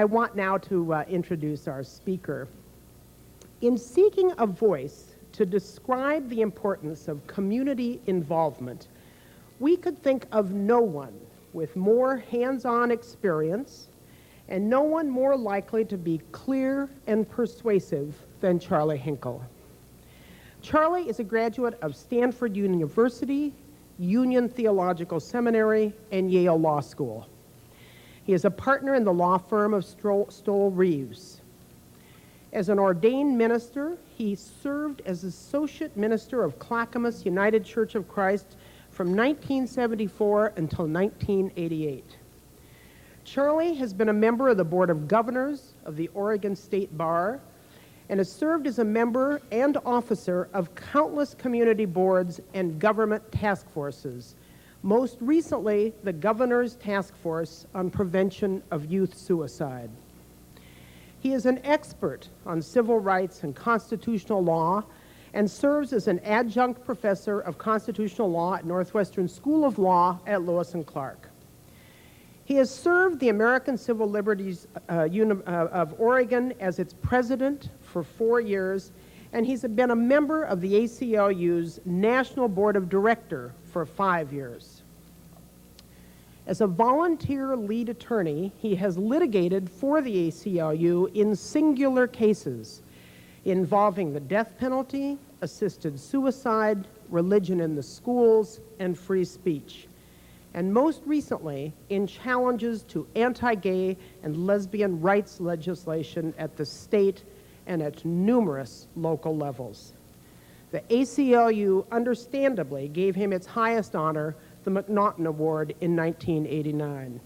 I want now to introduce our speaker. In seeking a voice to describe the importance of community involvement, we could think of no one with more hands-on experience and no one more likely to be clear and persuasive than Charlie Hinkle. Charlie is a graduate of Stanford University, Union Theological Seminary, and Yale Law School. He is a partner in the law firm of Stoel Rives. As an ordained minister, he served as associate minister of Clackamas United Church of Christ from 1974 until 1988. Charlie has been a member of the Board of Governors of the Oregon State Bar and has served as a member and officer of countless community boards and government task forces, most recently the Governor's Task Force on Prevention of Youth Suicide. He is an expert on civil rights and constitutional law and serves as an adjunct professor of constitutional law at Northwestern School of Law at Lewis and Clark. He has served the American Civil Liberties of Oregon as its president for 4 years, and he's been a member of the ACLU's National Board of Directors for 5 years. As a volunteer lead attorney, he has litigated for the ACLU in singular cases involving the death penalty, assisted suicide, religion in the schools, and free speech, and most recently in challenges to anti-gay and lesbian rights legislation at the state and at numerous local levels. The ACLU understandably gave him its highest honor, the McNaughton Award, in 1989.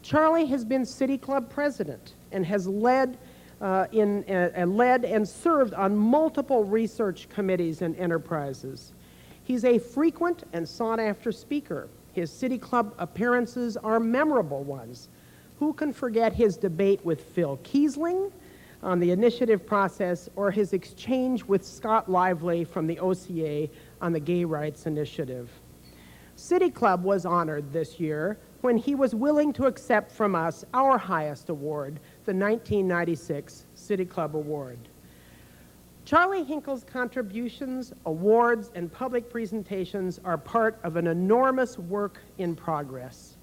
Charlie has been City Club president and has led and served on multiple research committees and enterprises. He's a frequent and sought-after speaker. His City Club appearances are memorable ones. Who can forget his debate with Phil Kiesling on the initiative process, or his exchange with Scott Lively from the OCA on the Gay Rights Initiative? City Club was honored this year when he was willing to accept from us our highest award, the 1996 City Club Award. Charlie Hinkle's contributions, awards, and public presentations are part of an enormous work in progress.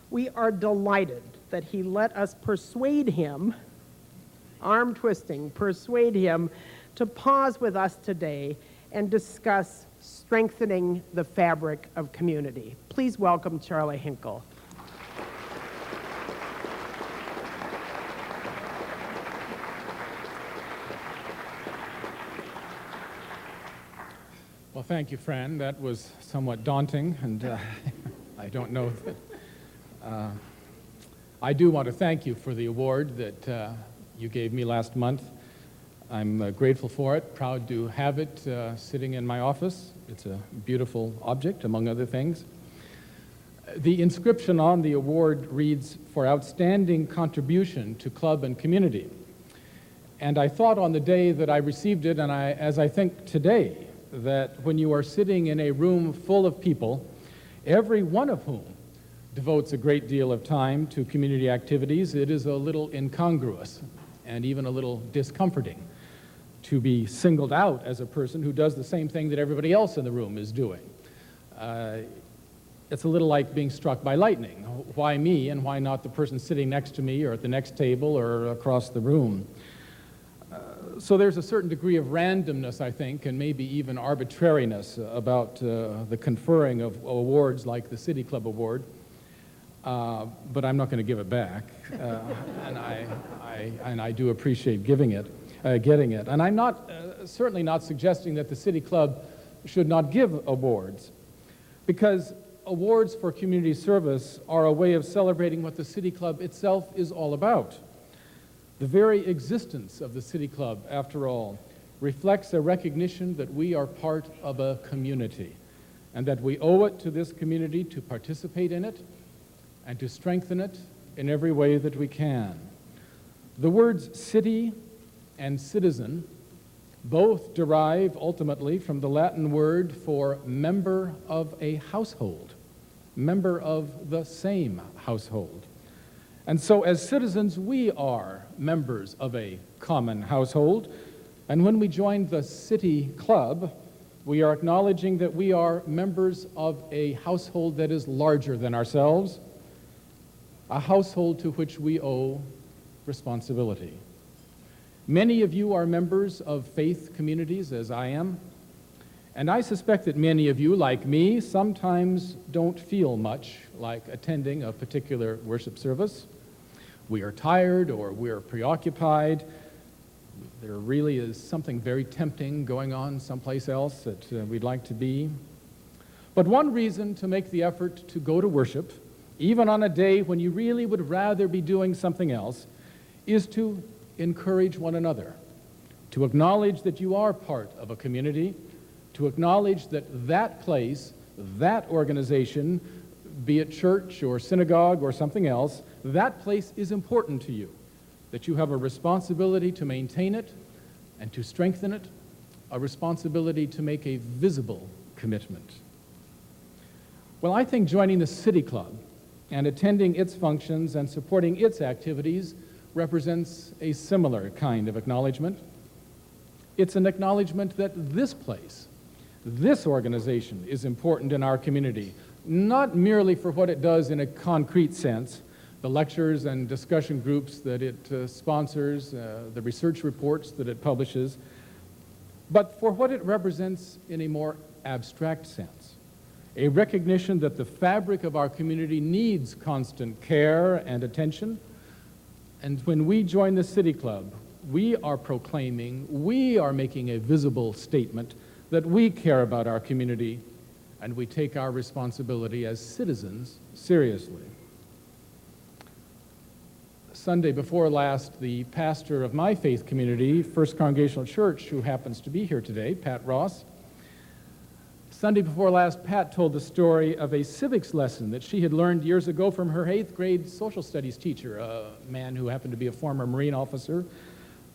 We are delighted that he let us persuade him, arm twisting, persuade him to pause with us today and discuss strengthening the fabric of community. Please welcome Charlie Hinkle. Well, thank you, Fran. That was somewhat daunting, and I don't know that... I do want to thank you for the award that you gave me last month. I'm grateful for it, proud to have it sitting in my office. It's a beautiful object, among other things. The inscription on the award reads, "For outstanding contribution to club and community." And I thought on the day that I received it, and as I think today, that when you are sitting in a room full of people, every one of whom devotes a great deal of time to community activities, it is a little incongruous and even a little discomforting to be singled out as a person who does the same thing that everybody else in the room is doing. It's a little like being struck by lightning. Why me and why not the person sitting next to me or at the next table or across the room? So there's a certain degree of randomness, I think, and maybe even arbitrariness about the conferring of awards like the City Club Award. But I'm not going to give it back, and I do appreciate getting it. And I'm not certainly not suggesting that the City Club should not give awards, because awards for community service are a way of celebrating what the City Club itself is all about. The very existence of the City Club, after all, reflects a recognition that we are part of a community, and that we owe it to this community to participate in it and to strengthen it in every way that we can. The words city and citizen both derive ultimately from the Latin word for member of a household, member of the same household. And so as citizens, we are members of a common household. And when we join the city club, we are acknowledging that we are members of a household that is larger than ourselves, a household to which we owe responsibility. Many of you are members of faith communities, as I am, and I suspect that many of you, like me, sometimes don't feel much like attending a particular worship service. We are tired or we're preoccupied. There really is something very tempting going on someplace else that we'd like to be. But one reason to make the effort to go to worship, even on a day when you really would rather be doing something else, is to encourage one another, to acknowledge that you are part of a community, to acknowledge that that place, that organization, be it church or synagogue or something else, that place is important to you, that you have a responsibility to maintain it and to strengthen it, a responsibility to make a visible commitment. Well, I think joining the City Club and attending its functions and supporting its activities represents a similar kind of acknowledgement. It's an acknowledgement that this place, this organization is important in our community, not merely for what it does in a concrete sense, the lectures and discussion groups that it sponsors, the research reports that it publishes, but for what it represents in a more abstract sense, a recognition that the fabric of our community needs constant care and attention. And when we join the City Club, we are proclaiming, we are making a visible statement that we care about our community and we take our responsibility as citizens seriously. Sunday before last, the pastor of my faith community, First Congregational Church, who happens to be here today, Pat Ross, Sunday before last, Pat told the story of a civics lesson that she had learned years ago from her 8th grade social studies teacher, a man who happened to be a former Marine officer,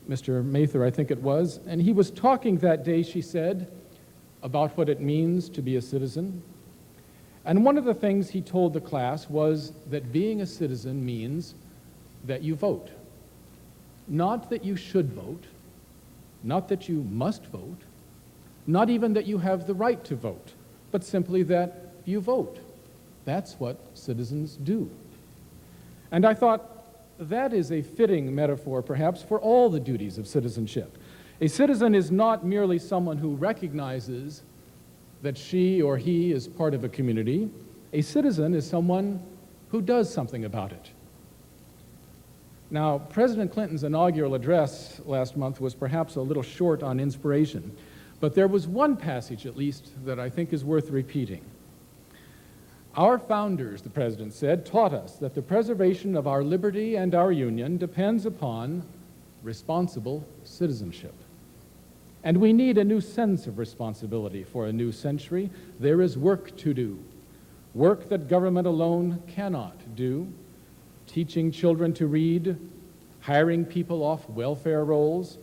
Mr. Mather, I think it was. And he was talking that day, she said, about what it means to be a citizen. And one of the things he told the class was that being a citizen means that you vote. Not that you should vote, not that you must vote, not even that you have the right to vote, but simply that you vote. That's what citizens do. And I thought that is a fitting metaphor, perhaps, for all the duties of citizenship. A citizen is not merely someone who recognizes that she or he is part of a community. A citizen is someone who does something about it. Now, President Clinton's inaugural address last month was perhaps a little short on inspiration, but there was one passage, at least, that I think is worth repeating. Our founders, the president said, taught us that the preservation of our liberty and our union depends upon responsible citizenship. And we need a new sense of responsibility for a new century. There is work to do, work that government alone cannot do, teaching children to read, hiring people off welfare rolls,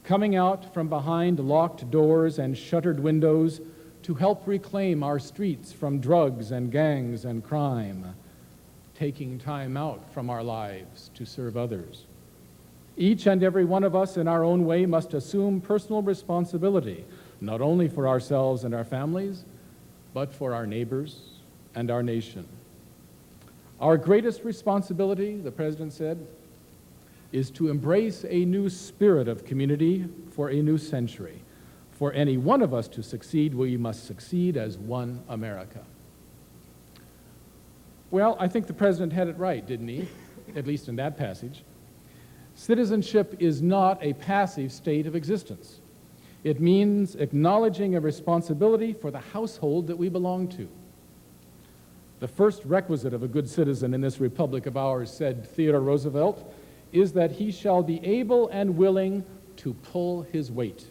coming out from behind locked doors and shuttered windows to help reclaim our streets from drugs and gangs and crime, taking time out from our lives to serve others. Each and every one of us in our own way must assume personal responsibility, not only for ourselves and our families, but for our neighbors and our nation. Our greatest responsibility, the president said, is to embrace a new spirit of community for a new century. For any one of us to succeed, we must succeed as one America. Well, I think the president had it right, didn't he? At least in that passage. Citizenship is not a passive state of existence. It means acknowledging a responsibility for the household that we belong to. The first requisite of a good citizen in this republic of ours, said Theodore Roosevelt, is that he shall be able and willing to pull his weight.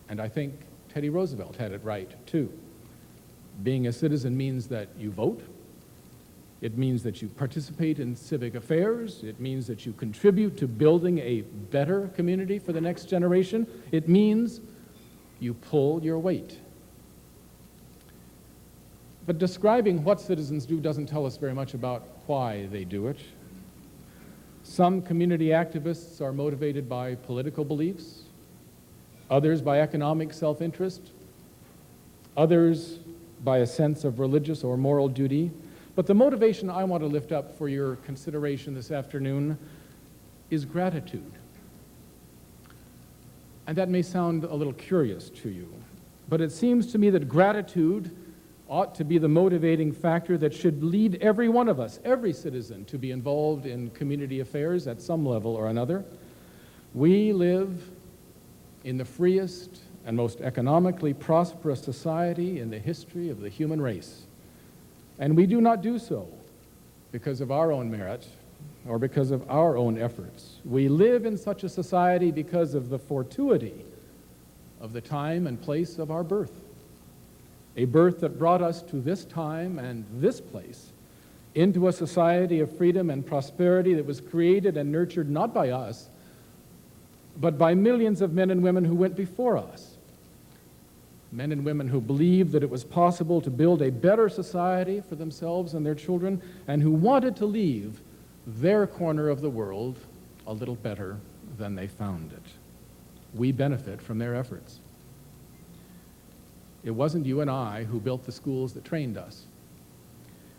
And I think Teddy Roosevelt had it right, too. Being a citizen means that you vote. It means that you participate in civic affairs. It means that you contribute to building a better community for the next generation. It means you pull your weight. But describing what citizens do doesn't tell us very much about why they do it. Some community activists are motivated by political beliefs, others by economic self-interest, others by a sense of religious or moral duty. But the motivation I want to lift up for your consideration this afternoon is gratitude. And that may sound a little curious to you, but it seems to me that gratitude ought to be the motivating factor that should lead every one of us, every citizen, to be involved in community affairs at some level or another. We live in the freest and most economically prosperous society in the history of the human race. And we do not do so because of our own merit or because of our own efforts. We live in such a society because of the fortuity of the time and place of our birth. A birth that brought us to this time and this place, into a society of freedom and prosperity that was created and nurtured not by us, but by millions of men and women who went before us. Men and women who believed that it was possible to build a better society for themselves and their children, and who wanted to leave their corner of the world a little better than they found it. We benefit from their efforts. It wasn't you and I who built the schools that trained us.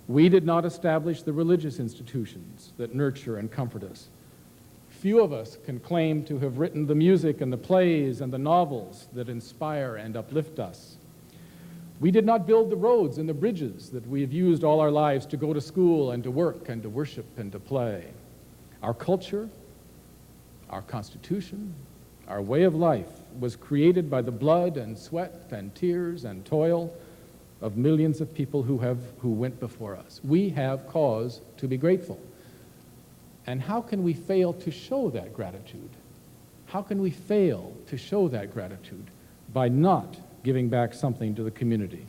We did not establish the religious institutions that nurture and comfort us. Few of us can claim to have written the music and the plays and the novels that inspire and uplift us. We did not build the roads and the bridges that we have used all our lives to go to school and to work and to worship and to play. Our culture, our constitution, our way of life was created by the blood and sweat and tears and toil of millions of people who went before us. We have cause to be grateful. And how can we fail to show that gratitude? How can we fail to show that gratitude by not giving back something to the community?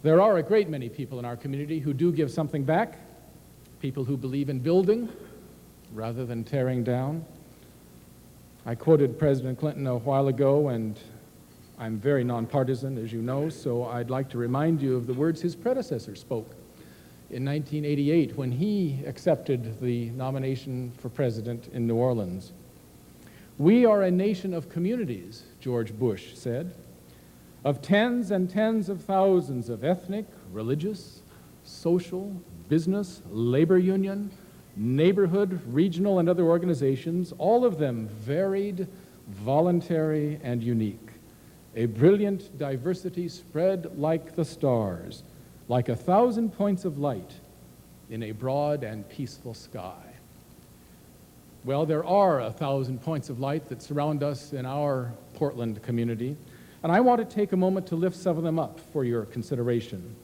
There are a great many people in our community who do give something back, people who believe in building rather than tearing down. I quoted President Clinton a while ago, and I'm very nonpartisan, as you know, so I'd like to remind you of the words his predecessor spoke in 1988 when he accepted the nomination for president in New Orleans. "We are a nation of communities," George Bush said, "of tens and tens of thousands of ethnic, religious, social, business, labor union, neighborhood, regional, and other organizations, all of them varied, voluntary, and unique. A brilliant diversity spread like the stars, like 1,000 points of light in a broad and peaceful sky." Well, there are 1,000 points of light that surround us in our Portland community, and I want to take a moment to lift some of them up for your consideration.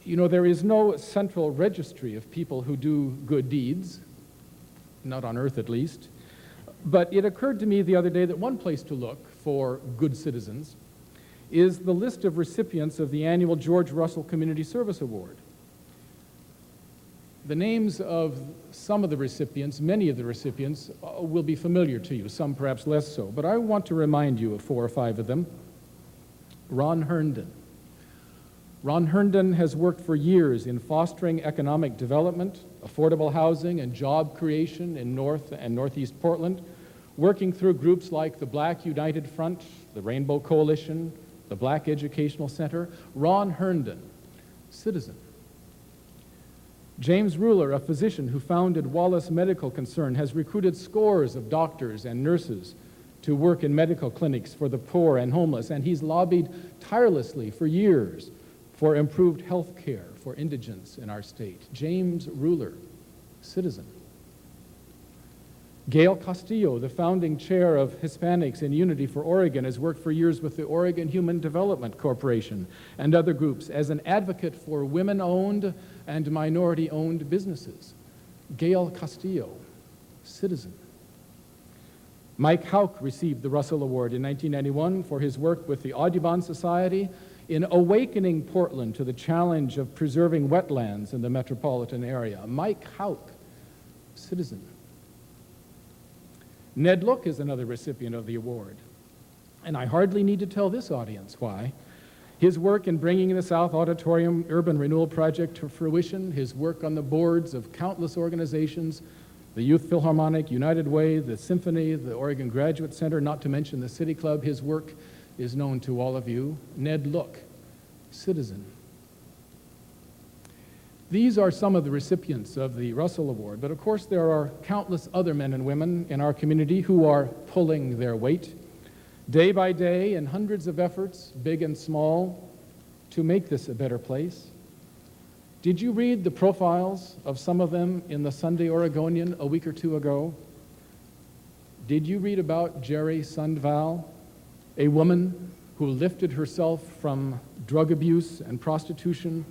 You know, there is no central registry of people who do good deeds, not on earth at least, but it occurred to me the other day that one place to look for good citizens is the list of recipients of the annual George Russell Community Service Award. The names of some of the recipients, many of the recipients, will be familiar to you, some perhaps less so, but I want to remind you of 4 or 5 of them. Ron Herndon. Ron Herndon has worked for years in fostering economic development, affordable housing, and job creation in North and Northeast Portland, working through groups like the Black United Front, the Rainbow Coalition, the Black Educational Center. Ron Herndon, citizen. James Ruler, a physician who founded Wallace Medical Concern, has recruited scores of doctors and nurses to work in medical clinics for the poor and homeless, and he's lobbied tirelessly for years for improved health care for indigents in our state. James Ruler, citizen. Gail Castillo, the founding chair of Hispanics in Unity for Oregon, has worked for years with the Oregon Human Development Corporation and other groups as an advocate for women-owned and minority-owned businesses. Gail Castillo, citizen. Mike Hauk received the Russell Award in 1991 for his work with the Audubon Society in awakening Portland to the challenge of preserving wetlands in the metropolitan area. Mike Hauk, citizen. Ned Look is another recipient of the award, and I hardly need to tell this audience why. His work in bringing the South Auditorium Urban Renewal Project to fruition, his work on the boards of countless organizations, the Youth Philharmonic, United Way, the Symphony, the Oregon Graduate Center, not to mention the City Club. His work is known to all of you. Ned Look, citizen. These are some of the recipients of the Russell Award, but of course there are countless other men and women in our community who are pulling their weight day by day in hundreds of efforts, big and small, to make this a better place. Did you read the profiles of some of them in the Sunday Oregonian a week or two ago? Did you read about Jerry Sundval, a woman who lifted herself from drug abuse and prostitution,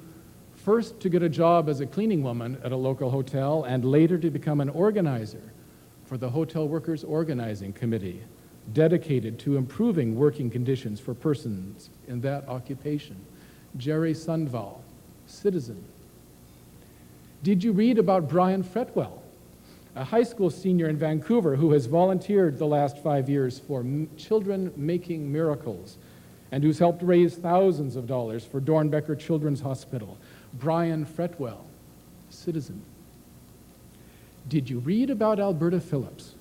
first to get a job as a cleaning woman at a local hotel and later to become an organizer for the Hotel Workers Organizing Committee, dedicated to improving working conditions for persons in that occupation? Jerry Sundval, citizen. Did you read about Brian Fretwell, a high school senior in Vancouver who has volunteered the last 5 years for Children Making Miracles and who's helped raise thousands of dollars for Dornbecker Children's Hospital? Brian Fretwell, citizen. Did you read about Alberta Phillips,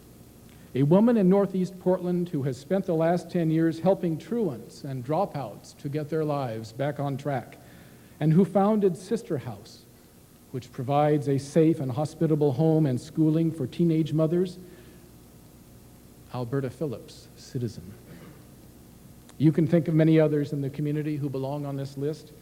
a woman in Northeast Portland who has spent the last 10 years helping truants and dropouts to get their lives back on track, and who founded Sister House, which provides a safe and hospitable home and schooling for teenage mothers? Alberta Phillips, citizen. You can think of many others in the community who belong on this list.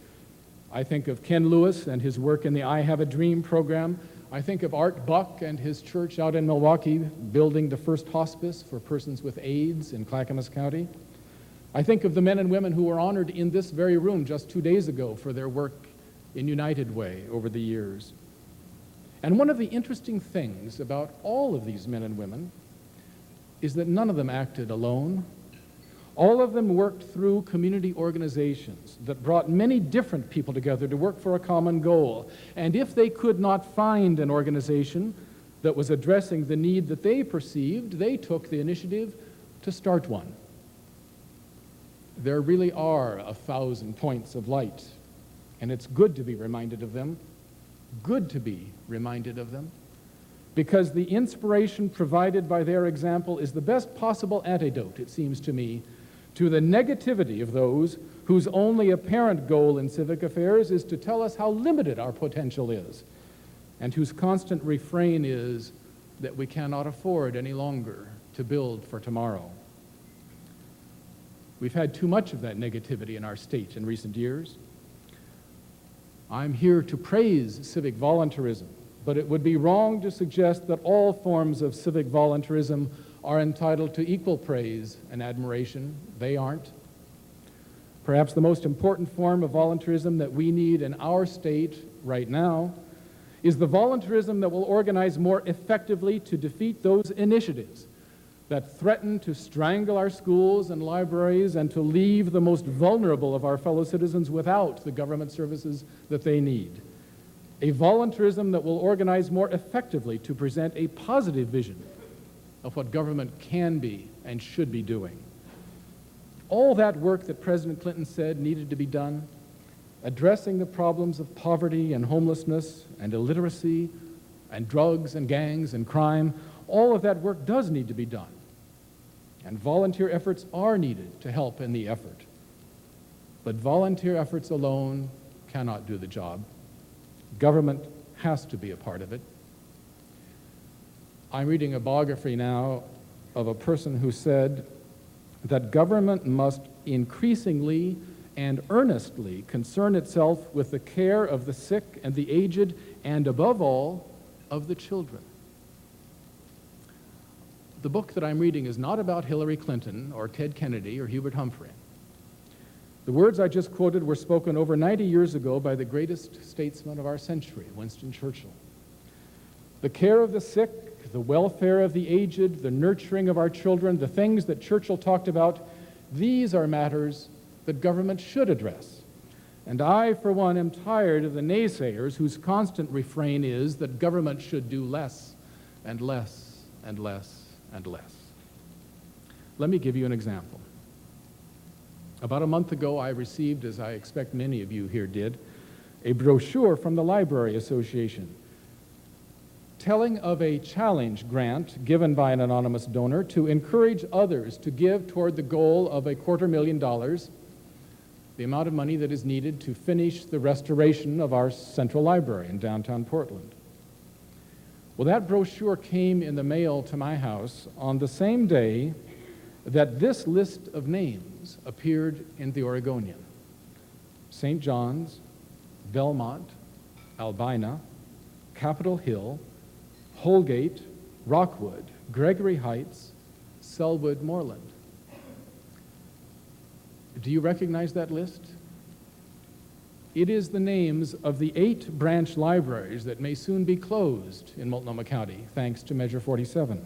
I think of Ken Lewis and his work in the I Have a Dream program. I think of Art Buck and his church out in Milwaukee, building the first hospice for persons with AIDS in Clackamas County. I think of the men and women who were honored in this very room just 2 days ago for their work in United Way over the years. And one of the interesting things about all of these men and women is that none of them acted alone. All of them worked through community organizations that brought many different people together to work for a common goal. And if they could not find an organization that was addressing the need that they perceived, they took the initiative to start one. There really are 1,000 points of light, and it's good to be reminded of them, because the inspiration provided by their example is the best possible antidote, it seems to me, to the negativity of those whose only apparent goal in civic affairs is to tell us how limited our potential is, and whose constant refrain is that we cannot afford any longer to build for tomorrow. We've had too much of that negativity in our state in recent years. I'm here to praise civic volunteerism, but it would be wrong to suggest that all forms of civic volunteerism are entitled to equal praise and admiration. They aren't. Perhaps the most important form of volunteerism that we need in our state right now is the volunteerism that will organize more effectively to defeat those initiatives that threaten to strangle our schools and libraries and to leave the most vulnerable of our fellow citizens without the government services that they need. A volunteerism that will organize more effectively to present a positive vision of what government can be and should be doing. All that work that President Clinton said needed to be done, addressing the problems of poverty and homelessness and illiteracy and drugs and gangs and crime, all of that work does need to be done. And volunteer efforts are needed to help in the effort. But volunteer efforts alone cannot do the job. Government has to be a part of it. I'm reading a biography now of a person who said that government must increasingly and earnestly concern itself with the care of the sick and the aged, and above all, of the children. The book that I'm reading is not about Hillary Clinton or Ted Kennedy or Hubert Humphrey. The words I just quoted were spoken over 90 years ago by the greatest statesman of our century, Winston Churchill. The care of the sick, the welfare of the aged, the nurturing of our children, the things that Churchill talked about, these are matters that government should address. And I, for one, am tired of the naysayers whose constant refrain is that government should do less and less and less and less. Let me give you an example. About a month ago, I received, as I expect many of you here did, a brochure from the Library Association telling of a challenge grant given by an anonymous donor to encourage others to give toward the goal of $250,000, the amount of money that is needed to finish the restoration of our central library in downtown Portland. Well, that brochure came in the mail to my house on the same day that this list of names appeared in the Oregonian: St. John's, Belmont, Albina, Capitol Hill, Holgate, Rockwood, Gregory Heights, Selwood, Moreland. Do you recognize that list? It is the names of the 8 branch libraries that may soon be closed in Multnomah County, thanks to Measure 47.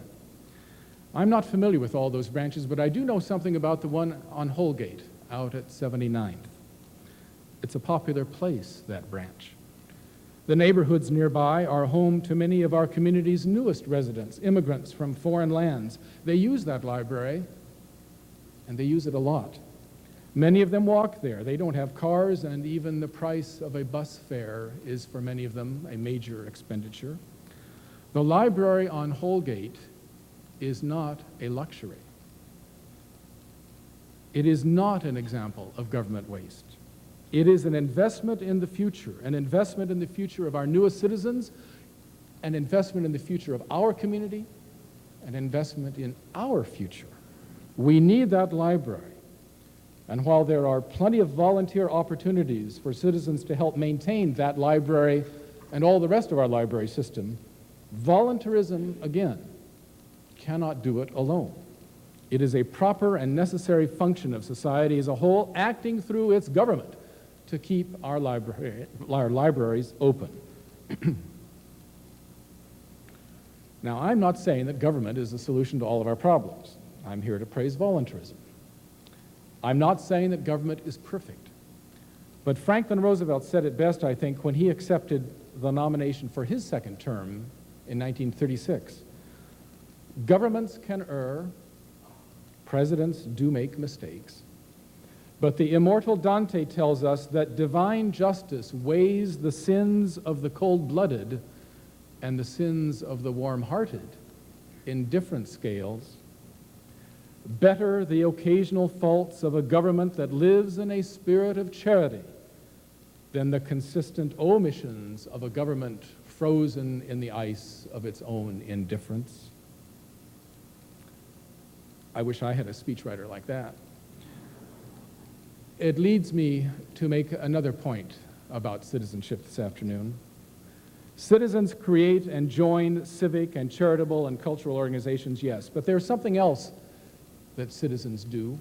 I'm not familiar with all those branches, but I do know something about the one on Holgate, out at 79th. It's a popular place, that branch. The neighborhoods nearby are home to many of our community's newest residents, immigrants from foreign lands. They use that library, and they use it a lot. Many of them walk there. They don't have cars, and even the price of a bus fare is, for many of them, a major expenditure. The library on Holgate is not a luxury. It is not an example of government waste. It is an investment in the future, an investment in the future of our newest citizens, an investment in the future of our community, an investment in our future. We need that library. And while there are plenty of volunteer opportunities for citizens to help maintain that library and all the rest of our library system, volunteerism, again, cannot do it alone. It is a proper and necessary function of society as a whole, acting through its government to keep our libraries open. Now, I'm not saying that government is the solution to all of our problems. I'm here to praise volunteerism. I'm not saying that government is perfect. But Franklin Roosevelt said it best, I think, when he accepted the nomination for his second term in 1936. Governments can err, presidents do make mistakes, but the immortal Dante tells us that divine justice weighs the sins of the cold-blooded and the sins of the warm-hearted in different scales. Better the occasional faults of a government that lives in a spirit of charity than the consistent omissions of a government frozen in the ice of its own indifference. I wish I had a speechwriter like that. It leads me to make another point about citizenship this afternoon. Citizens create and join civic and charitable and cultural organizations, yes, but there's something else that citizens do.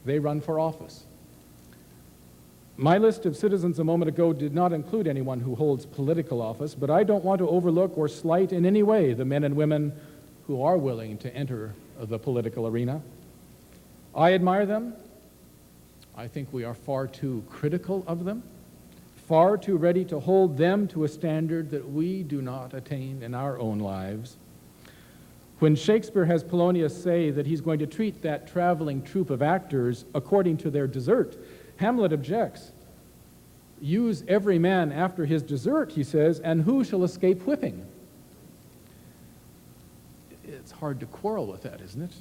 They run for office. My list of citizens a moment ago did not include anyone who holds political office, but I don't want to overlook or slight in any way the men and women who are willing to enter the political arena. I admire them. I think we are far too critical of them, far too ready to hold them to a standard that we do not attain in our own lives. When Shakespeare has Polonius say that he's going to treat that traveling troupe of actors according to their desert, Hamlet objects. Use every man after his desert, he says, and who shall escape whipping? It's hard to quarrel with that, isn't it?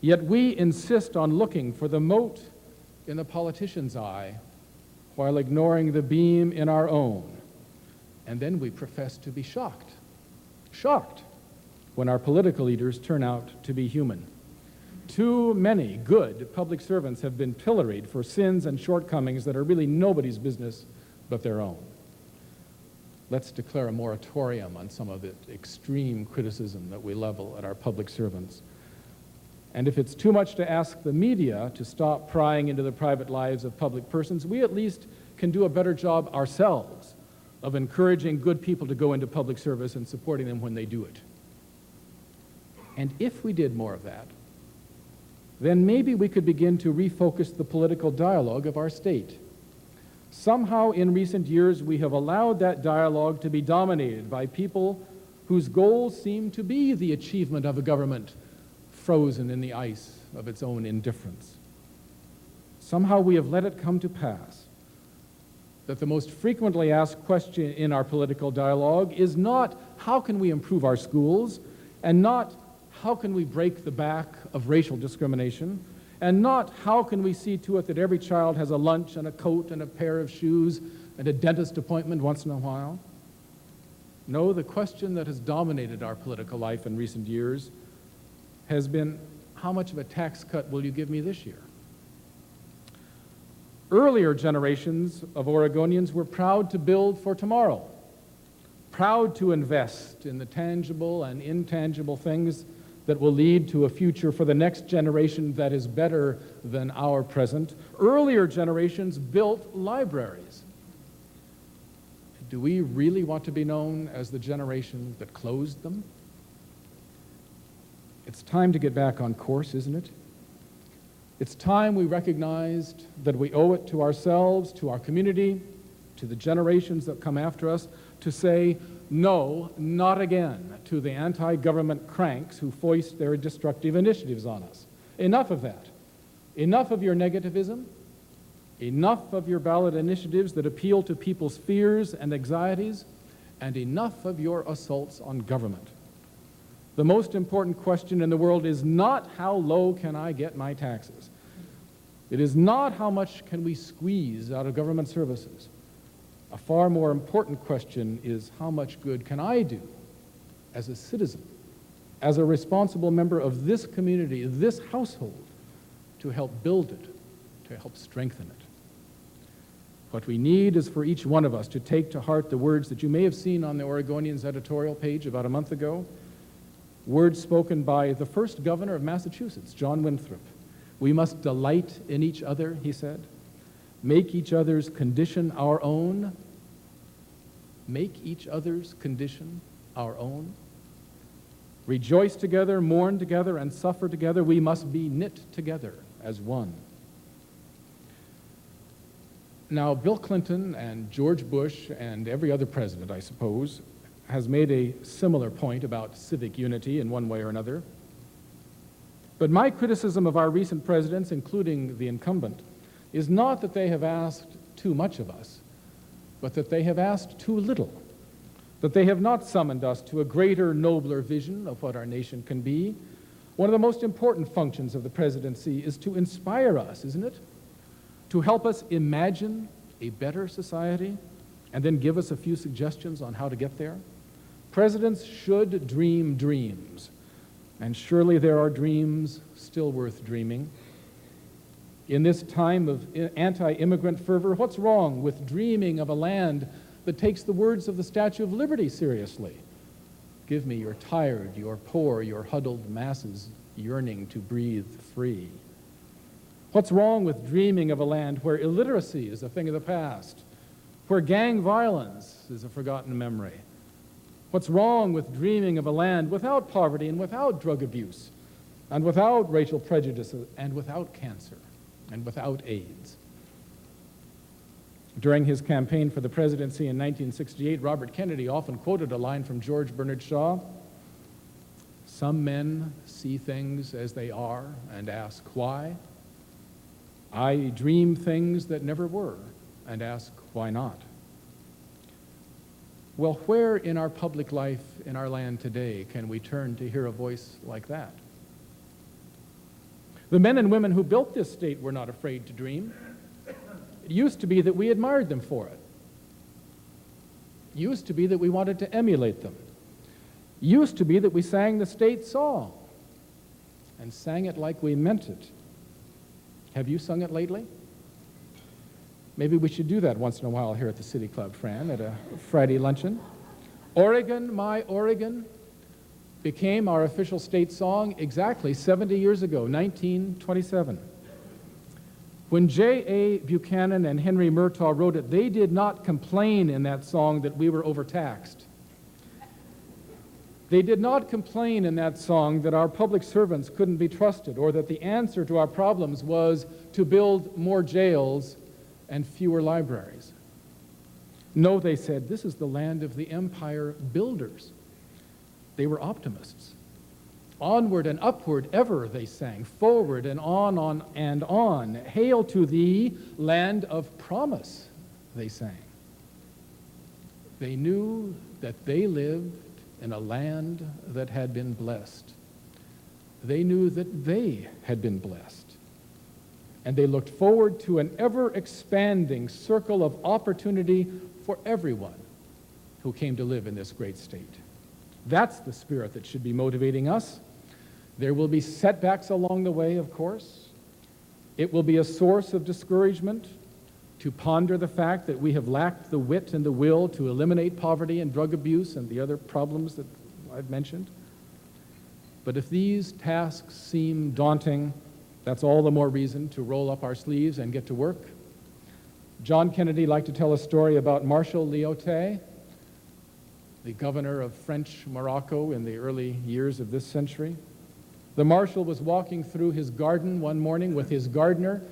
Yet we insist on looking for the mote in the politician's eye while ignoring the beam in our own. And then we profess to be shocked when our political leaders turn out to be human. Too many good public servants have been pilloried for sins and shortcomings that are really nobody's business but their own. Let's declare a moratorium on some of the extreme criticism that we level at our public servants. And if it's too much to ask the media to stop prying into the private lives of public persons, we at least can do a better job ourselves of encouraging good people to go into public service and supporting them when they do it. And if we did more of that, then maybe we could begin to refocus the political dialogue of our state. Somehow in recent years we have allowed that dialogue to be dominated by people whose goals seem to be the achievement of a government frozen in the ice of its own indifference. somehow we have let it come to pass that the most frequently asked question in our political dialogue is not how can we improve our schools, and not how can we break the back of racial discrimination, and not how can we see to it that every child has a lunch and a coat and a pair of shoes and a dentist appointment once in a while. No, the question that has dominated our political life in recent years has been, how much of a tax cut will you give me this year? Earlier generations of Oregonians were proud to build for tomorrow, proud to invest in the tangible and intangible things that will lead to a future for the next generation that is better than our present. Earlier generations built libraries. Do we really want to be known as the generation that closed them? It's time to get back on course, isn't it? It's time we recognized that we owe it to ourselves, to our community, to the generations that come after us, to say, no, not again, to the anti-government cranks who foist their destructive initiatives on us. Enough of that. Enough of your negativism. Enough of your ballot initiatives that appeal to people's fears and anxieties, and enough of your assaults on government. The most important question in the world is not how low can I get my taxes. It is not how much can we squeeze out of government services. A far more important question is how much good can I do as a citizen, as a responsible member of this community, this household, to help build it, to help strengthen it. What we need is for each one of us to take to heart the words that you may have seen on the Oregonian's editorial page about a month ago, words spoken by the first governor of Massachusetts, John Winthrop. We must delight in each other, he said. Make each other's condition our own. Make each other's condition our own. Rejoice together, mourn together, and suffer together. We must be knit together as one. Now, Bill Clinton and George Bush and every other president, I suppose, has made a similar point about civic unity in one way or another. But my criticism of our recent presidents, including the incumbent, is not that they have asked too much of us, but that they have asked too little, that they have not summoned us to a greater, nobler vision of what our nation can be. One of the most important functions of the presidency is to inspire us, isn't it? To help us imagine a better society and then give us a few suggestions on how to get there. Presidents should dream dreams, and surely there are dreams still worth dreaming. In this time of anti-immigrant fervor, what's wrong with dreaming of a land that takes the words of the Statue of Liberty seriously? Give me your tired, your poor, your huddled masses yearning to breathe free. What's wrong with dreaming of a land where illiteracy is a thing of the past, where gang violence is a forgotten memory? What's wrong with dreaming of a land without poverty and without drug abuse and without racial prejudice and without cancer and without AIDS? During his campaign for the presidency in 1968, Robert Kennedy often quoted a line from George Bernard Shaw: "Some men see things as they are and ask why. I dream things that never were and ask why not." Well, where in our public life in our land today can we turn to hear a voice like that? The men and women who built this state were not afraid to dream. It used to be that we admired them for it. It used to be that we wanted to emulate them. It used to be that we sang the state song and sang it like we meant it. Have you sung it lately? Maybe we should do that once in a while here at the City Club, Fran, at a Friday luncheon. Oregon, My Oregon became our official state song exactly 70 years ago, 1927. When J.A. Buchanan and Henry Murtaugh wrote it, they did not complain in that song that we were overtaxed. They did not complain in that song that our public servants couldn't be trusted or that the answer to our problems was to build more jails and fewer libraries. No, they said, this is the land of the empire builders. They were optimists. Onward and upward ever, they sang, forward and on and on. Hail to thee, land of promise, they sang. They knew that they lived in a land that had been blessed. They knew that they had been blessed. And they looked forward to an ever-expanding circle of opportunity for everyone who came to live in this great state. That's the spirit that should be motivating us. There will be setbacks along the way, of course. It will be a source of discouragement to ponder the fact that we have lacked the wit and the will to eliminate poverty and drug abuse and the other problems that I've mentioned. But if these tasks seem daunting, that's all the more reason to roll up our sleeves and get to work. John Kennedy liked to tell a story about Marshal Lyautey, the governor of French Morocco in the early years of this century. The marshal was walking through his garden one morning with his gardener,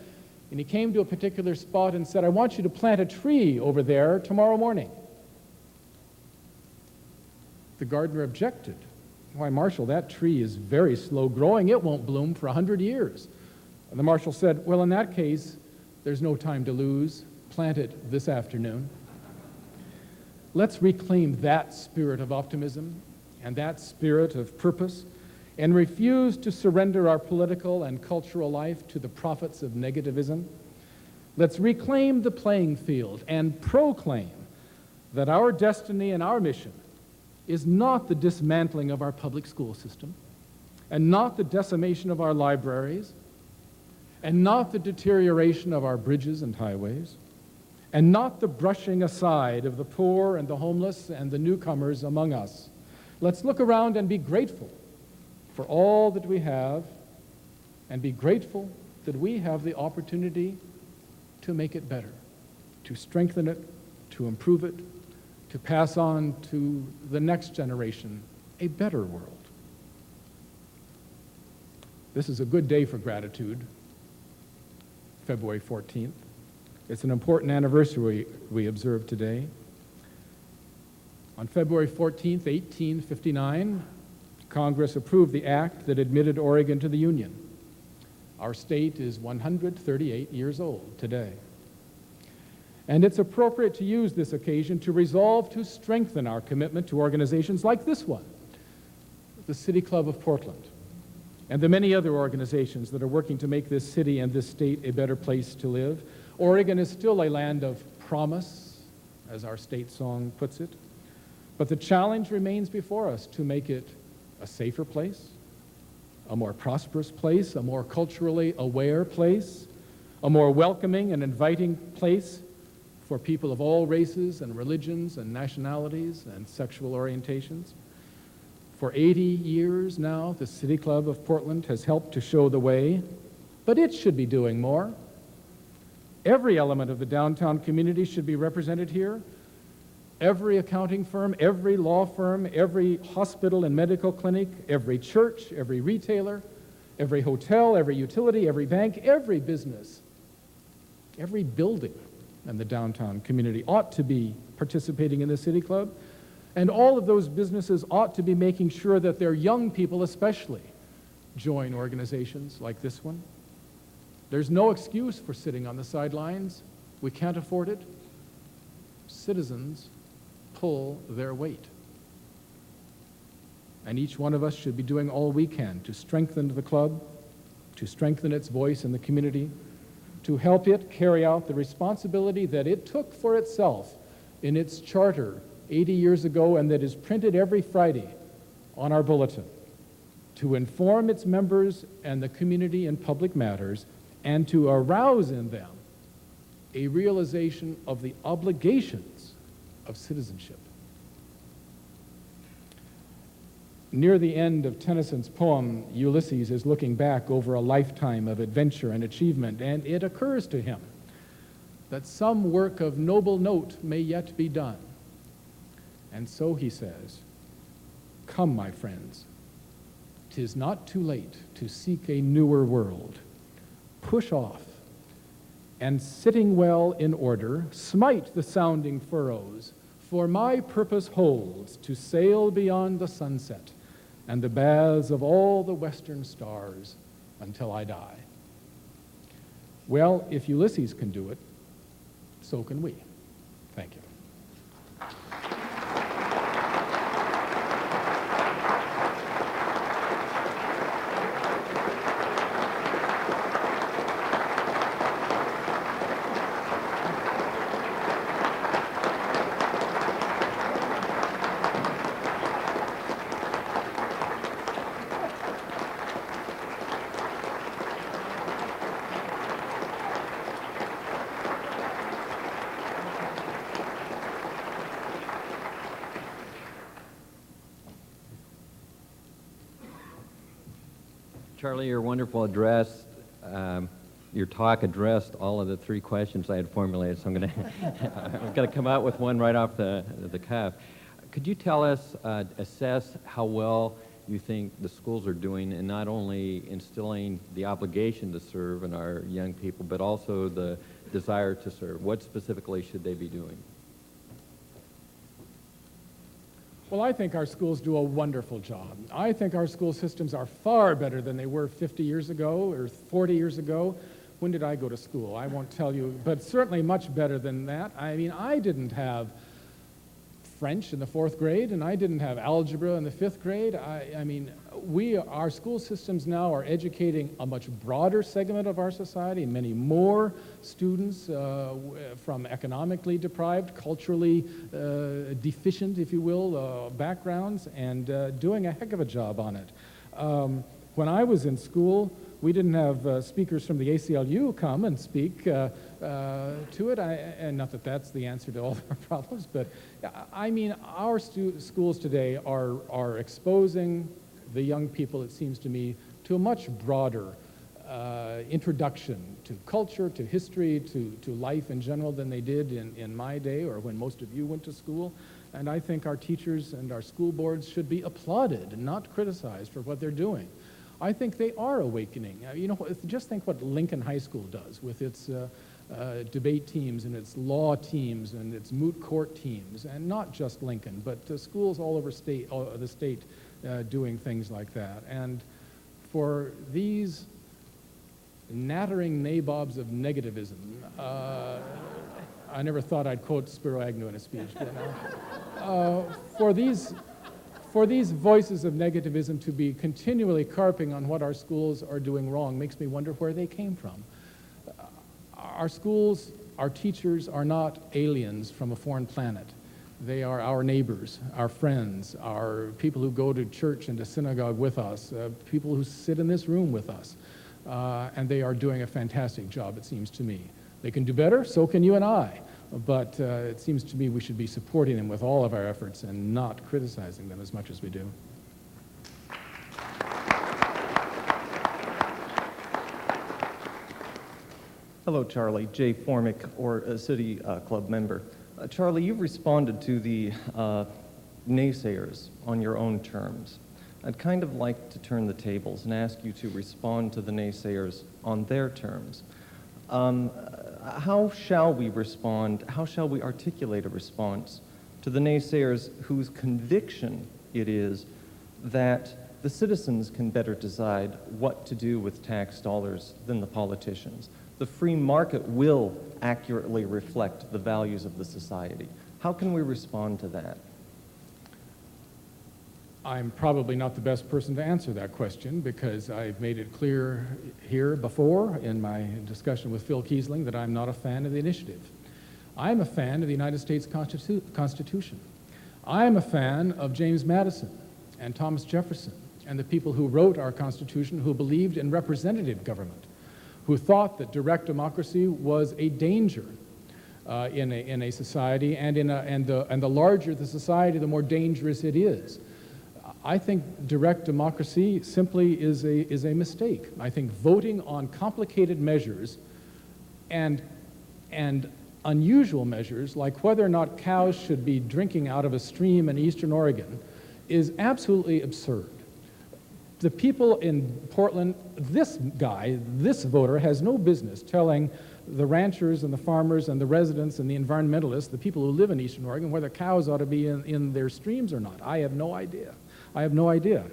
and he came to a particular spot and said, "I want you to plant a tree over there tomorrow morning." The gardener objected. "Why, Marshal, that tree is very slow growing. It won't bloom for 100 years. And the marshal said, "Well, in that case, there's no time to lose. Plant it this afternoon." Let's reclaim that spirit of optimism and that spirit of purpose and refuse to surrender our political and cultural life to the prophets of negativism. Let's reclaim the playing field and proclaim that our destiny and our mission is not the dismantling of our public school system, and not the decimation of our libraries, and not the deterioration of our bridges and highways, and not the brushing aside of the poor and the homeless and the newcomers among us. Let's look around and be grateful for all that we have, and be grateful that we have the opportunity to make it better, to strengthen it, to improve it, to pass on to the next generation a better world. This is a good day for gratitude, February 14th. It's an important anniversary we observe today. On February 14th, 1859, Congress approved the act that admitted Oregon to the Union. Our state is 138 years old today. And it's appropriate to use this occasion to resolve to strengthen our commitment to organizations like this one, the City Club of Portland, and the many other organizations that are working to make this city and this state a better place to live. Oregon is still a land of promise, as our state song puts it, but the challenge remains before us to make it a safer place, a more prosperous place, a more culturally aware place, a more welcoming and inviting place for people of all races and religions and nationalities and sexual orientations. For 80 years now, the City Club of Portland has helped to show the way, but it should be doing more. Every element of the downtown community should be represented here. Every accounting firm, every law firm, every hospital and medical clinic, every church, every retailer, every hotel, every utility, every bank, every business, every building in the downtown community ought to be participating in the City Club. And all of those businesses ought to be making sure that their young people especially join organizations like this one. There's no excuse for sitting on the sidelines. We can't afford it. Citizens pull their weight. And each one of us should be doing all we can to strengthen the club, to strengthen its voice in the community, to help it carry out the responsibility that it took for itself in its charter 80 years ago and that is printed every Friday on our bulletin, to inform its members and the community in public matters and to arouse in them a realization of the obligations of citizenship. Near the end of Tennyson's poem, Ulysses is looking back over a lifetime of adventure and achievement, and it occurs to him that some work of noble note may yet be done. And so he says, "Come, my friends, 'tis not too late to seek a newer world. Push off, and sitting well in order, smite the sounding furrows, for my purpose holds to sail beyond the sunset and the baths of all the western stars until I die. Well, if Ulysses can do it, so can we. Thank you. Charlie, your wonderful address, your talk addressed all of the three questions I had formulated, so I'm going to come out with one right off the cuff. Could you tell us, assess how well you think the schools are doing in not only instilling the obligation to serve in our young people, but also the desire to serve? What specifically should they be doing? Well, I think our schools do a wonderful job. I think our school systems are far better than they were 50 years ago or 40 years ago. When did I go to school? I won't tell you, but certainly much better than that. I mean, I didn't have French in the 4th grade, and I didn't have algebra in the 5th grade. I mean, our school systems now are educating a much broader segment of our society, many more students from economically deprived, culturally deficient, if you will, backgrounds, and doing a heck of a job on it. When I was in school, we didn't have speakers from the ACLU come and speak to it, and not that that's the answer to all our problems, but I mean, our schools today are exposing the young people, it seems to me, to a much broader introduction to culture, to history, to life in general than they did in my day or when most of you went to school. And I think our teachers and our school boards should be applauded and not criticized for what they're doing. I think they are awakening. You know, just think what Lincoln High School does with its debate teams and its law teams and its moot court teams, and not just Lincoln, but schools all over the state doing things like that. And for these nattering nabobs of negativism, I never thought I'd quote Spiro Agnew in a speech, but for these voices of negativism to be continually carping on what our schools are doing wrong makes me wonder where they came from. Our schools, our teachers are not aliens from a foreign planet. They are our neighbors, our friends, our people who go to church and to synagogue with us, people who sit in this room with us. And they are doing a fantastic job, it seems to me. They can do better, so can you and I. But it seems to me we should be supporting them with all of our efforts and not criticizing them as much as we do. Hello, Charlie. Jay Formick, or a City Club member. Charlie, you've responded to the naysayers on your own terms. I'd kind of like to turn the tables and ask you to respond to the naysayers on their terms. How shall we respond, how shall we articulate a response to the naysayers whose conviction it is that the citizens can better decide what to do with tax dollars than the politicians? The free market will accurately reflect the values of the society. How can we respond to that? I'm probably not the best person to answer that question because I've made it clear here before in my discussion with Phil Kiesling that I'm not a fan of the initiative. I'm a fan of the United States Constitution. I'm a fan of James Madison and Thomas Jefferson and the people who wrote our Constitution, who believed in representative government, who thought that direct democracy was a danger in a society, and the larger the society, the more dangerous it is. I think direct democracy simply is a mistake. I think voting on complicated measures and unusual measures, like whether or not cows should be drinking out of a stream in Eastern Oregon, is absolutely absurd. The people in Portland, this voter, has no business telling the ranchers and the farmers and the residents and the environmentalists, the people who live in Eastern Oregon, whether cows ought to be in their streams or not. I have no idea. I have no idea.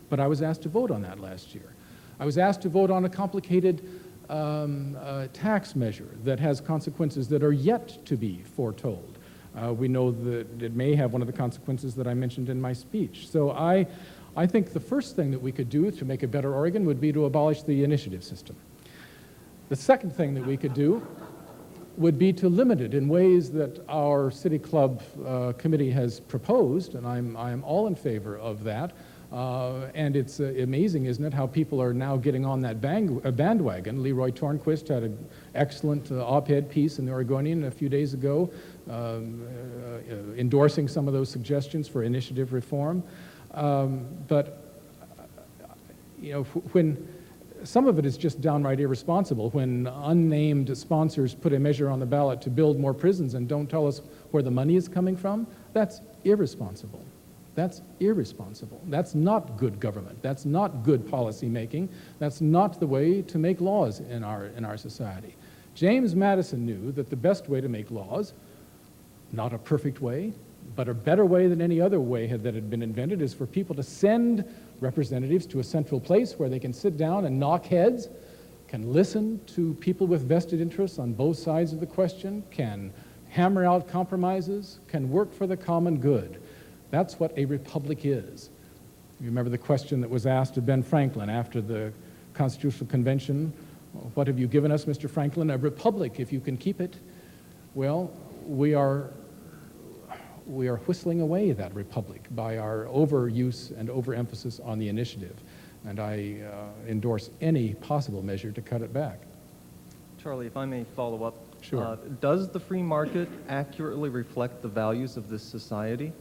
But I was asked to vote on that last year. I was asked to vote on a complicated tax measure that has consequences that are yet to be foretold. We know that it may have one of the consequences that I mentioned in my speech. So I think the first thing that we could do to make a better Oregon would be to abolish the initiative system. The second thing that we could do would be to limit it in ways that our City Club committee has proposed, and I'm all in favor of that. And it's amazing, isn't it, how people are now getting on that bandwagon. Leroy Tornquist had an excellent op-ed piece in the Oregonian a few days ago, endorsing some of those suggestions for initiative reform. But you know, when some of it is just downright irresponsible, when unnamed sponsors put a measure on the ballot to build more prisons and don't tell us where the money is coming from, that's irresponsible. That's irresponsible. That's not good government. That's not good policy making. That's not the way to make laws in our society. James Madison knew that the best way to make laws, not a perfect way, but a better way than any other way that had been invented, is for people to send representatives to a central place where they can sit down and knock heads, can listen to people with vested interests on both sides of the question, can hammer out compromises, can work for the common good. That's what a republic is. You remember the question that was asked of Ben Franklin after the Constitutional Convention, "What have you given us, Mr. Franklin? A republic, if you can keep it." Well, we are whistling away that republic by our overuse and overemphasis on the initiative. And I endorse any possible measure to cut it back. Charlie, if I may follow up. Sure. Does the free market accurately reflect the values of this society?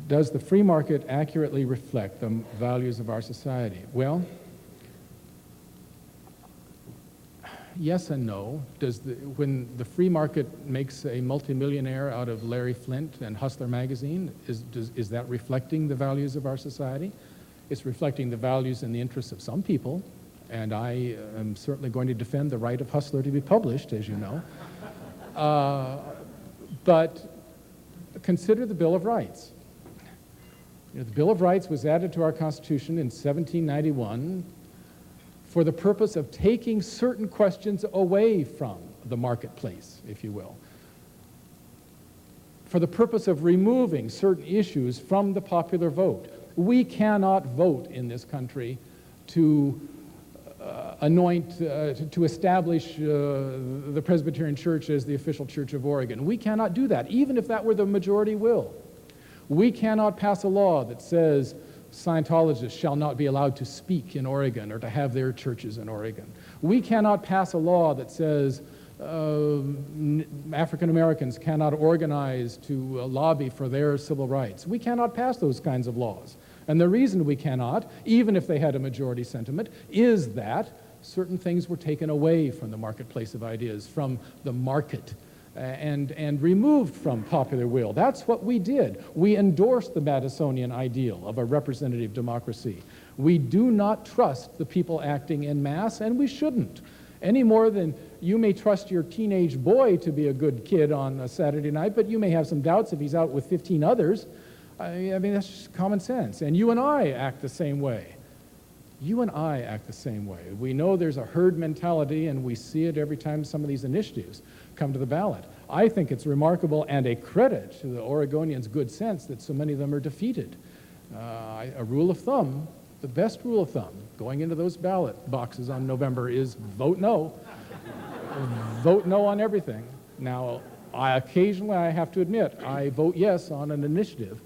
Does the free market accurately reflect the values of our society? Well, yes and no. When the free market makes a multimillionaire out of Larry Flint and Hustler magazine, is that reflecting the values of our society? It's reflecting the values and the interests of some people, and I am certainly going to defend the right of Hustler to be published, as you know. But consider the Bill of Rights. You know, the Bill of Rights was added to our Constitution in 1791 for the purpose of taking certain questions away from the marketplace, if you will, for the purpose of removing certain issues from the popular vote. We cannot vote in this country to to establish the Presbyterian Church as the official church of Oregon. We cannot do that, even if that were the majority will. We cannot pass a law that says Scientologists shall not be allowed to speak in Oregon or to have their churches in Oregon. We cannot pass a law that says African Americans cannot organize to lobby for their civil rights. We cannot pass those kinds of laws. And the reason we cannot, even if they had a majority sentiment, is that certain things were taken away from the marketplace of ideas, from the market, and removed from popular will. That's what we did. We endorsed the Madisonian ideal of a representative democracy. We do not trust the people acting en masse, and we shouldn't, any more than you may trust your teenage boy to be a good kid on a Saturday night, but you may have some doubts if he's out with 15 others. I mean, that's just common sense. And you and I act the same way. You and I act the same way. We know there's a herd mentality, and we see it every time some of these initiatives come to the ballot. I think it's remarkable and a credit to the Oregonians' good sense that so many of them are defeated. A rule of thumb, the best rule of thumb, going into those ballot boxes on November is vote no. Vote no on everything. Now, occasionally I have to admit, I vote yes on an initiative.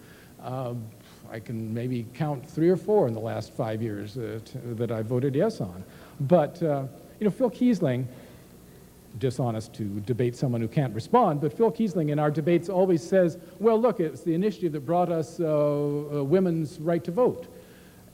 I can maybe count 3 or 4 in the last 5 years that I voted yes on. But, you know, Phil Kiesling, dishonest to debate someone who can't respond, but Phil Kiesling in our debates always says, well, look, it's the initiative that brought us women's right to vote.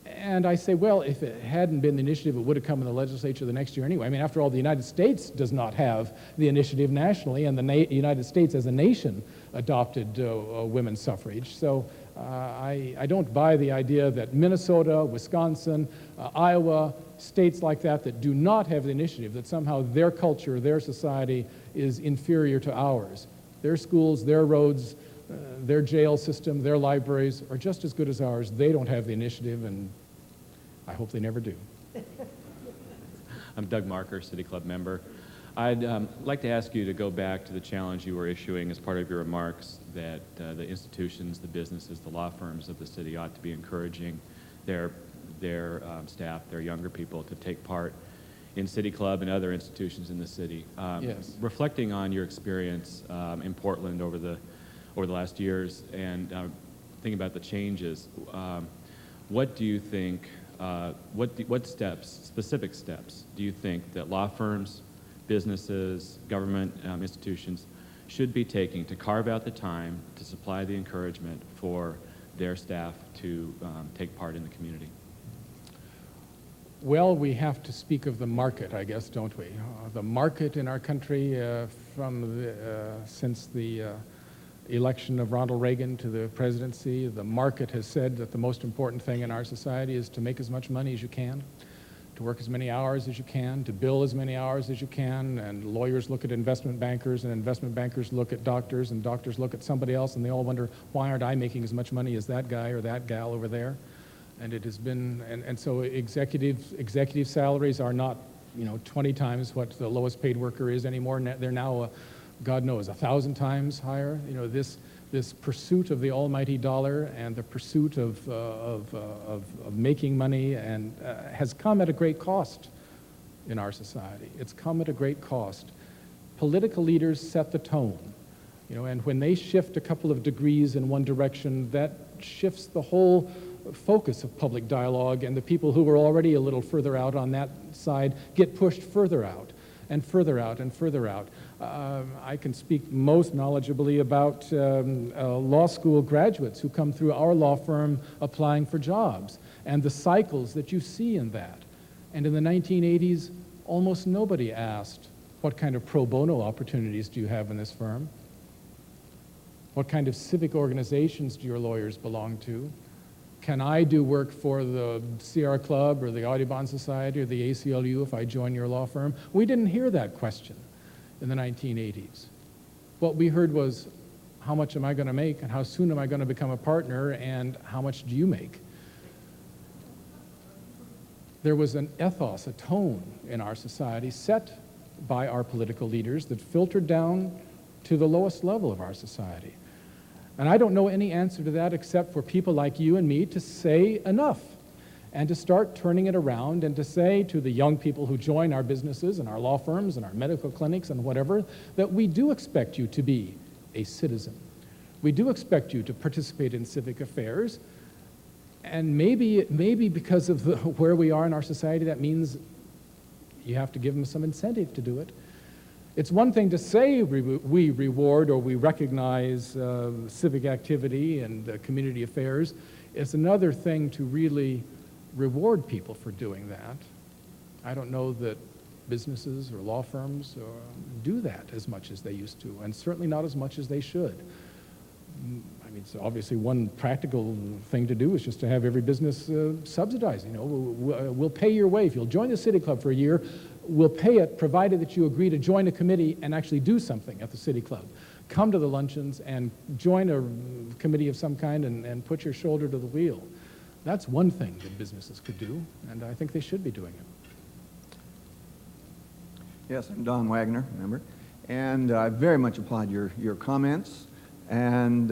And I say, well, if it hadn't been the initiative, it would have come in the legislature the next year anyway. I mean, after all, the United States does not have the initiative nationally, and the United States as a nation adopted women's suffrage. So I don't buy the idea that Minnesota, Wisconsin, Iowa, states like that do not have the initiative, that somehow their culture, their society is inferior to ours. Their schools, their roads, Their jail system, their libraries are just as good as ours. They don't have the initiative, and I hope they never do. I'm Doug Marker, City Club member. I'd like to ask you to go back to the challenge you were issuing as part of your remarks that the institutions, the businesses, the law firms of the city ought to be encouraging their staff, their younger people, to take part in City Club and other institutions in the city. Yes. Reflecting on your experience in Portland over the last years and thinking about the changes, what do you think, what steps, specific steps, do you think that law firms, businesses, government institutions should be taking to carve out the time to supply the encouragement for their staff to take part in the community? Well, we have to speak of the market, I guess, don't we? The market in our country since the election of Ronald Reagan to the presidency, the market has said that the most important thing in our society is to make as much money as you can, to work as many hours as you can, to bill as many hours as you can, and lawyers look at investment bankers, and investment bankers look at doctors, and doctors look at somebody else, and they all wonder, why aren't I making as much money as that guy or that gal over there? And it has been, and so executive salaries are not, 20 times what the lowest paid worker is anymore. They're now, God knows, 1,000 times higher. This pursuit of the almighty dollar and the pursuit of making money and has come at a great cost in our society. It's come at a great cost. Political leaders set the tone, and when they shift a couple of degrees in one direction, that shifts the whole focus of public dialogue, and the people who were already a little further out on that side get pushed further out and further out and further out. I can speak most knowledgeably about law school graduates who come through our law firm applying for jobs and the cycles that you see in that. And in the 1980s, almost nobody asked, what kind of pro bono opportunities do you have in this firm? What kind of civic organizations do your lawyers belong to? Can I do work for the Sierra Club or the Audubon Society or the ACLU if I join your law firm? We didn't hear that question in the 1980s. What we heard was, how much am I going to make, and how soon am I going to become a partner, and how much do you make? There was an ethos, a tone in our society set by our political leaders that filtered down to the lowest level of our society. And I don't know any answer to that except for people like you and me to say enough and to start turning it around and to say to the young people who join our businesses and our law firms and our medical clinics and whatever, that we do expect you to be a citizen. We do expect you to participate in civic affairs. And maybe because of where we are in our society, that means you have to give them some incentive to do it. It's one thing to say we reward or we recognize civic activity and community affairs. It's another thing to really reward people for doing that. I don't know that businesses or law firms do that as much as they used to, and certainly not as much as they should. I mean, so obviously one practical thing to do is just to have every business subsidized. We'll pay your way. If you'll join the City Club for a year, we'll pay it provided that you agree to join a committee and actually do something at the City Club. Come to the luncheons and join a committee of some kind and put your shoulder to the wheel. That's one thing that businesses could do, and I think they should be doing it. Yes, I'm Don Wagner, member, and I very much applaud your comments. And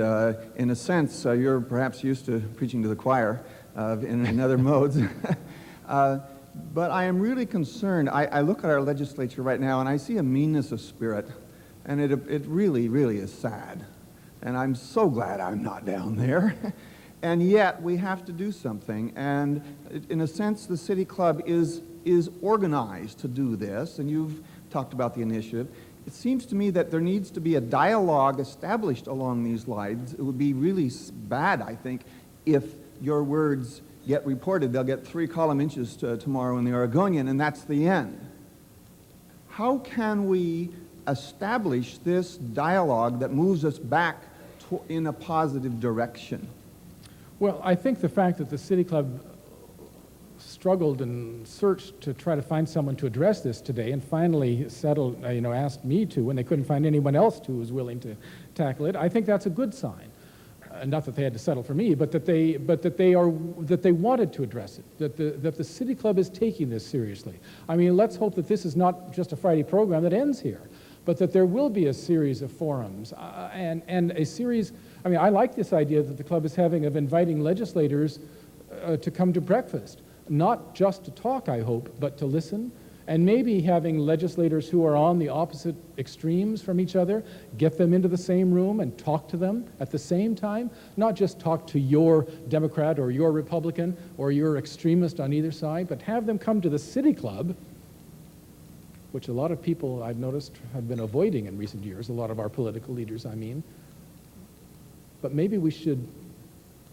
in a sense, you're perhaps used to preaching to the choir in other modes. But I am really concerned. I look at our legislature right now, and I see a meanness of spirit, and it really, really is sad. And I'm so glad I'm not down there. And yet, we have to do something. And in a sense, the City Club is organized to do this, and you've talked about the initiative. It seems to me that there needs to be a dialogue established along these lines. It would be really bad, I think, if your words get reported. They'll get 3 column inches tomorrow in the Oregonian, and that's the end. How can we establish this dialogue that moves us back in a positive direction? Well, I think the fact that the City Club struggled and searched to try to find someone to address this today and finally settled, asked me to when they couldn't find anyone else who was willing to tackle it, I think that's a good sign. Not that they had to settle for me, but that they wanted to address it, that the City Club is taking this seriously. I mean, let's hope that this is not just a Friday program that ends here, but that there will be a series of forums and a series. I mean, I like this idea that the club is having of inviting legislators to come to breakfast, not just to talk, I hope, but to listen, and maybe having legislators who are on the opposite extremes from each other, get them into the same room and talk to them at the same time, not just talk to your Democrat or your Republican or your extremist on either side, but have them come to the City Club, which a lot of people I've noticed have been avoiding in recent years, a lot of our political leaders, I mean. But maybe we should,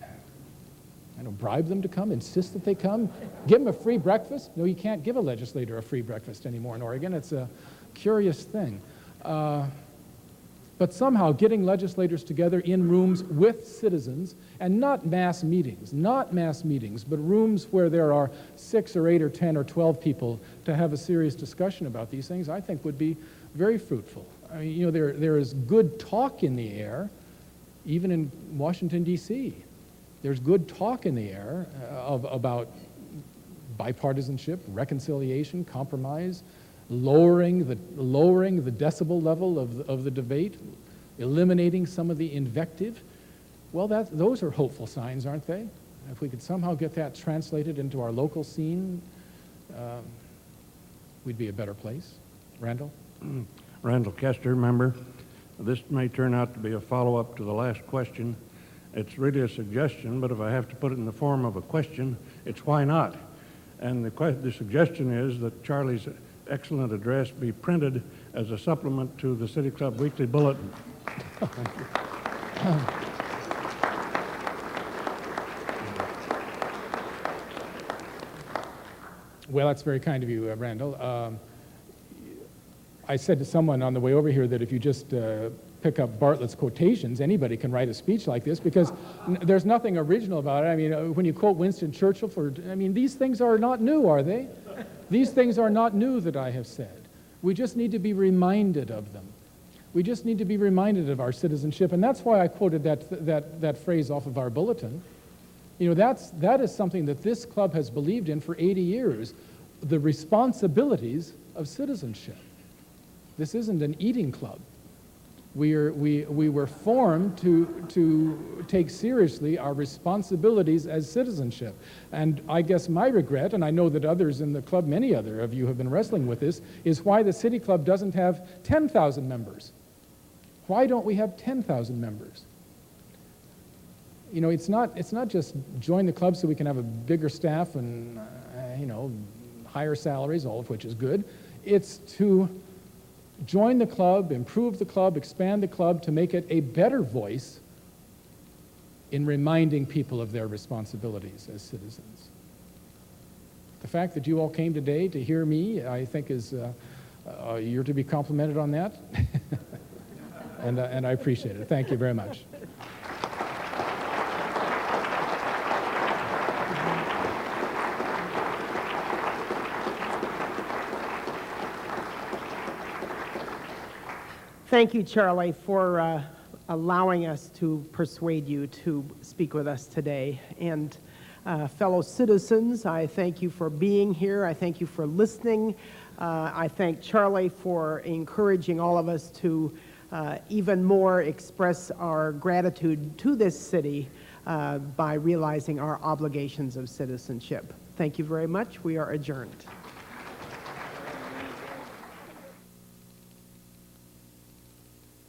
I don't bribe them to come, insist that they come, give them a free breakfast. No, you can't give a legislator a free breakfast anymore in Oregon. It's a curious thing. But somehow getting legislators together in rooms with citizens, and not mass meetings, but rooms where there are 6 or 8 or 10 or 12 people to have a serious discussion about these things, I think would be very fruitful. I mean, you know, there is good talk in the air, even in Washington, D.C. There's good talk in the air about bipartisanship, reconciliation, compromise, lowering the decibel level of the debate, eliminating some of the invective. Well, those are hopeful signs, aren't they? If we could somehow get that translated into our local scene, we'd be a better place. Randall? Randall Kester, member. This may turn out to be a follow-up to the last question. It's really a suggestion, but if I have to put it in the form of a question, it's why not? And the suggestion is that Charlie's excellent address be printed as a supplement to the City Club Weekly Bulletin. Thank you. Well, that's very kind of you, Randall. I said to someone on the way over here that if you just pick up Bartlett's quotations, anybody can write a speech like this, because there's nothing original about it. I mean, when you quote Winston Churchill these things are not new, are they? These things are not new that I have said. We just need to be reminded of them. We just need to be reminded of our citizenship, and that's why I quoted that phrase off of our bulletin. You know, that is something that this club has believed in for 80 years, the responsibilities of citizenship. This isn't an eating club. We were formed to take seriously our responsibilities as citizenship. And I guess my regret, and I know that others in the club, many other of you have been wrestling with this, is why the City Club doesn't have 10,000 members. Why don't we have 10,000 members? You know, it's not just join the club so we can have a bigger staff and, higher salaries, all of which is good. It's to join the club, improve the club, expand the club to make it a better voice in reminding people of their responsibilities as citizens. The fact that you all came today to hear me, I think is, you're to be complimented on that. and I appreciate it. Thank you very much. Thank you, Charlie, for allowing us to persuade you to speak with us today. And fellow citizens, I thank you for being here. I thank you for listening. I thank Charlie for encouraging all of us to even more express our gratitude to this city by realizing our obligations of citizenship. Thank you very much. We are adjourned.